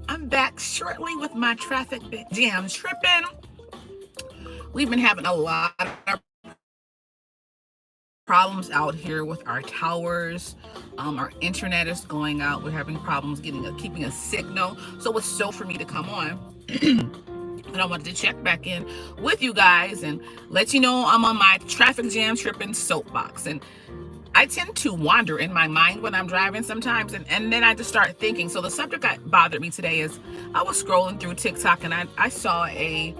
I'm back shortly with my traffic jam tripping. We've been having a lot of problems out here with our towers. Our internet is going out. We're having problems keeping a signal. So it's so for me to come on. And I wanted to check back in with you guys and let you know I'm on my traffic jam tripping soapbox. And I tend to wander in my mind when I'm driving sometimes, and then I just start thinking. So the subject that bothered me today is I was scrolling through TikTok and I saw I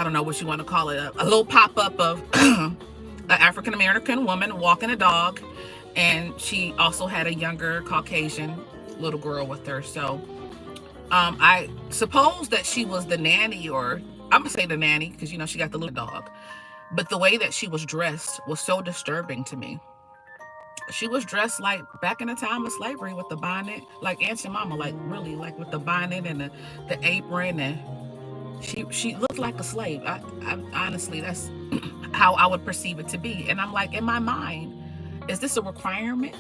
don't know what you want to call it, a little pop-up of an African-American woman walking a dog, and she also had a younger Caucasian little girl with her. So I suppose that she was the nanny, or I'm gonna say the nanny because she got the little dog. But the way that she was dressed was so disturbing to me. She was dressed like back in the time of slavery with the bonnet, like Aunt your mama, like really, like with the bonnet and the apron, and she looked like a slave. I honestly, that's how I would perceive it to be. And I'm like, in my mind, is this a requirement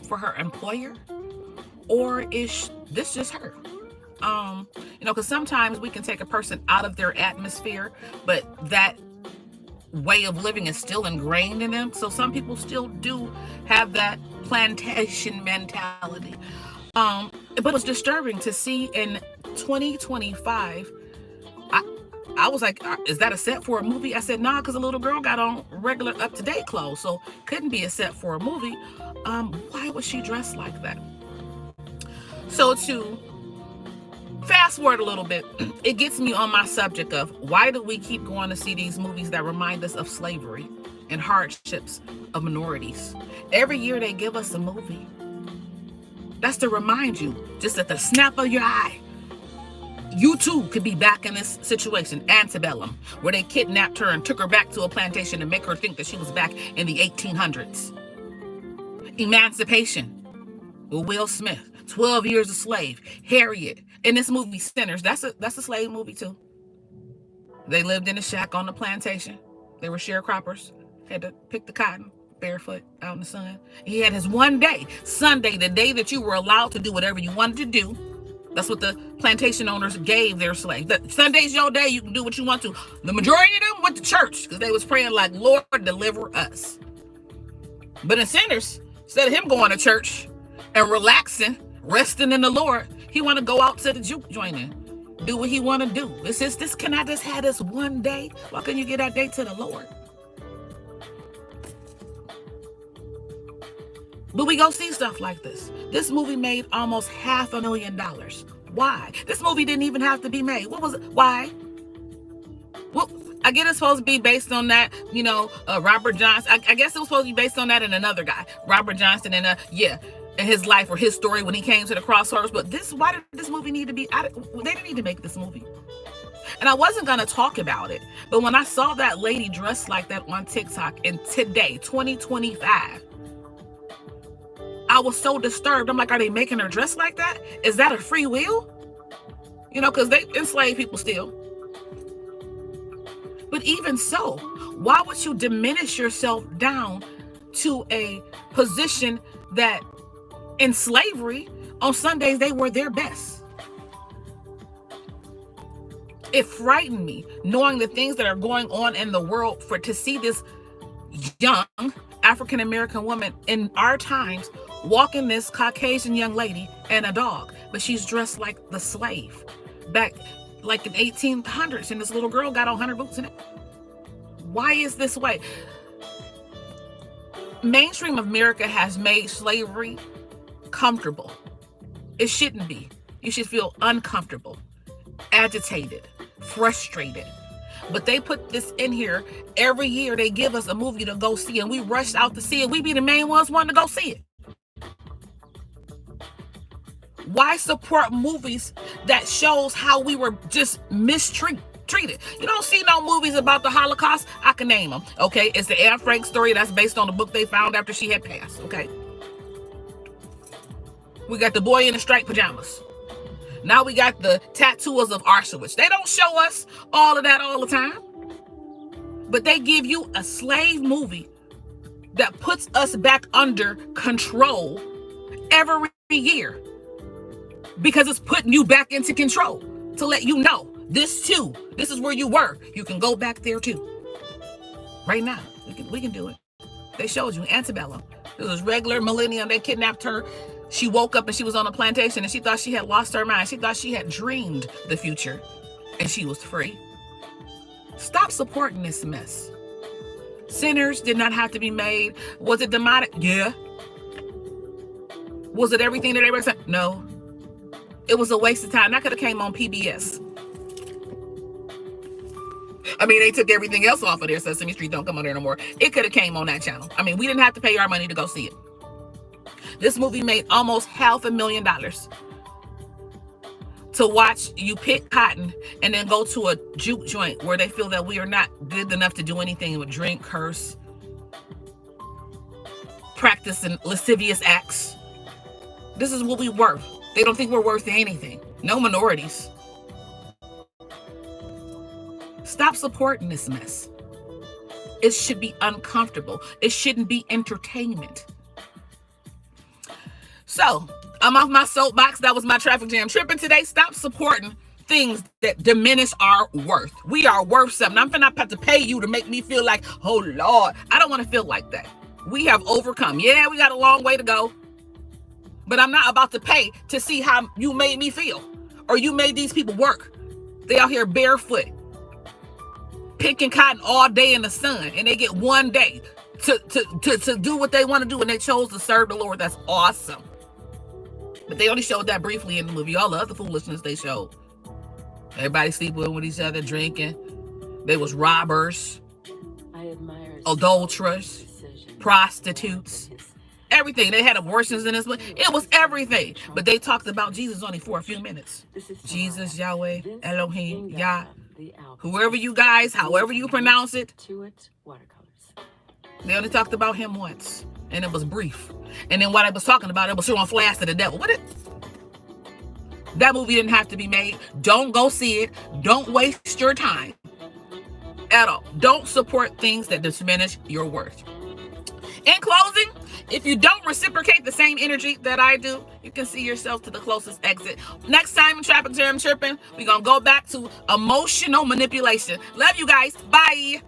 for her employer, or is this just her? Because sometimes we can take a person out of their atmosphere, but that way of living is still ingrained in them. So some people still do have that plantation mentality. But it was disturbing to see in 2025. I was like, is that a set for a movie? I said, nah, because a little girl got on regular up-to-date clothes, so couldn't be a set for a movie. Why was she dressed like that? So to fast forward a little bit, it gets me on my subject of why do we keep going to see these movies that remind us of slavery and hardships of minorities? Every year they give us a movie. That's to remind you, just at the snap of your eye, you too could be back in this situation, antebellum, where they kidnapped her and took her back to a plantation to make her think that she was back in the 1800s. Emancipation with Will Smith, 12 Years a Slave, Harriet. In this movie, Sinners, that's a slave movie too. They lived in a shack on the plantation. They were sharecroppers, had to pick the cotton barefoot out in the sun. He had his one day, Sunday, the day that you were allowed to do whatever you wanted to do. That's what the plantation owners gave their slaves. Sunday's your day, you can do what you want to. The majority of them went to church because they was praying like, Lord, deliver us. But in Sinners, instead of him going to church and relaxing, resting in the Lord, he want to go out to the juke joint and do what he want to do. This can I just have this one day? Why couldn't you get that day to the Lord? But we go see stuff like this. This movie made almost $500,000. Why? This movie didn't even have to be made. What was it? Why? Well, I get it's supposed to be based on that, Robert Johnson. I guess it was supposed to be based on that and another guy, Robert Johnson, and and his life or his story when he came to the crossroads. But why did this movie need to be? They didn't need to make this movie. And I wasn't going to talk about it. But when I saw that lady dressed like that on TikTok, and today, 2025, I was so disturbed. I'm like, are they making her dress like that? Is that a free will? Because they enslave people still. But even so, why would you diminish yourself down to a position that in slavery, on Sundays, they were their best? It frightened me knowing the things that are going on in the world to see this young African-American woman in our times walking this Caucasian young lady and a dog, but she's dressed like the slave back like in 1800s, and this little girl got on 100 boots in it. Why is this way? Mainstream America has made slavery comfortable. It shouldn't be. You should feel uncomfortable, agitated, frustrated. But they put this in here. Every year they give us a movie to go see, and we rush out to see it. We be the main ones wanting to go see it. Why support movies that shows how we were just mistreated? You don't see no movies about the Holocaust. I can name them. Okay, it's the Anne Frank story that's based on the book they found after she had passed. Okay, we got the boy in the striped pajamas. Now we got the tattooers of Auschwitz. They don't show us all of that all the time, but they give you a slave movie that puts us back under control every year. because it's putting you back into control to let you know this too. This is where you were. You can go back there too. Right now, we can do it. They showed you Antebellum. It was regular millennium. They kidnapped her. She woke up and she was on a plantation and she thought she had lost her mind. She thought she had dreamed the future and she was free. Stop supporting this mess. Sinners did not have to be made. Was it demonic? Yeah. Was it everything that they were saying? No. It was a waste of time. That could have came on PBS. I mean, they took everything else off of there. Sesame Street don't come on there no more. It could have came on that channel. I mean, we didn't have to pay our money to go see it. This movie made almost $500,000 to watch you pick cotton and then go to a juke joint where they feel that we are not good enough to do anything but drink, curse, practice lascivious acts. This is what we worth. They don't think we're worth anything. No minorities. Stop supporting this mess. It should be uncomfortable. It shouldn't be entertainment. So, I'm off my soapbox. That was my traffic jam tripping today. Stop supporting things that diminish our worth. We are worth something. I'm not about to pay you to make me feel like, oh Lord, I don't want to feel like that. We have overcome. Yeah, we got a long way to go. But I'm not about to pay to see how you made me feel or you made these people work. They out here barefoot, picking cotton all day in the sun, and they get one day to do what they want to do, and they chose to serve the Lord. That's awesome. But they only showed that briefly in the movie. All the other foolishness they showed. Everybody sleeping with each other, drinking. They was robbers, adulterers, prostitutes, everything. They had abortions in this movie. It was everything. But they talked about Jesus only for a few minutes. Jesus, Yahweh, Elohim, Yah, whoever you guys, however you pronounce it. They only talked about him once, and it was brief. And then what I was talking about, it was showing flash to the devil. That movie didn't have to be made. Don't go see it. Don't waste your time at all. Don't support things that diminish your worth. In closing, if you don't reciprocate the same energy that I do, you can see yourself to the closest exit. Next time in Traffic Jam Tripping, we're going to go back to emotional manipulation. Love you guys. Bye.